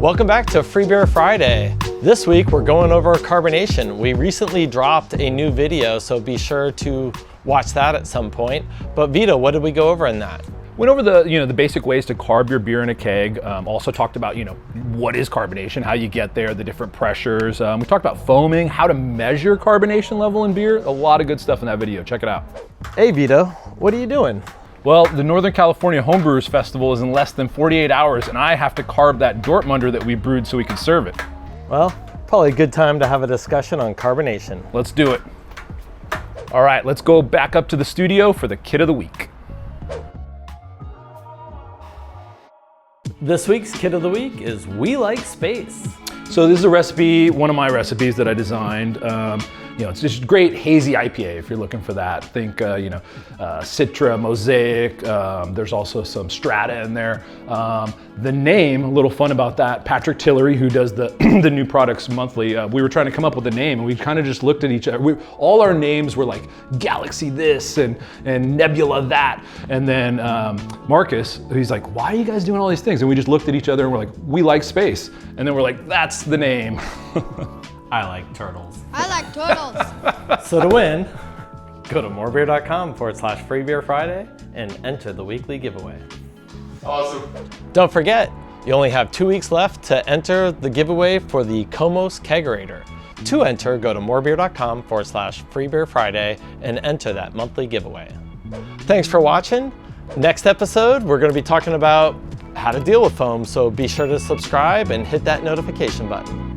Welcome back to Free Beer Friday. This week we're going over carbonation. We recently dropped a new video, so be sure to watch that at some point. But Vito, what did we go over in that? Went over the basic ways to carb your beer in a keg. Also talked about what is carbonation, how you get there, the different pressures. We talked about foaming, how to measure carbonation level in beer. A lot of good stuff in that video. Check it out. Hey Vito, what are you doing? Well, the Northern California Homebrewers Festival is in less than 48 hours, and I have to carb that Dortmunder that we brewed so we can serve it. Well, probably a good time to have a discussion on carbonation. Let's do it. All right, let's go back up to the studio for the kit of the week. This week's kit of the week is We Like Space. So this is a recipe, one of my recipes that I designed. It's just great hazy IPA if you're looking for that. Think, Citra, Mosaic. There's also some Strata in there. The name, a little fun about that, Patrick Tillery, who does the the new products monthly. We were trying to come up with a name, and we kind of just looked at each other. All our names were like Galaxy this and Nebula that. And then Marcus, he's like, "Why are you guys doing all these things?" And we just looked at each other and we're like, "We like space." And then we're like, "That's the name." I like turtles. I like turtles. So to win, go to morebeer.com/freebeerfriday and enter the weekly giveaway. Awesome. Don't forget, you only have 2 weeks left to enter the giveaway for the KOMOS Kegerator. To enter, go to morebeer.com/freebeerfriday and enter that monthly giveaway. Thanks for watching. Next episode, we're going to be talking about how to deal with foam, so be sure to subscribe and hit that notification button.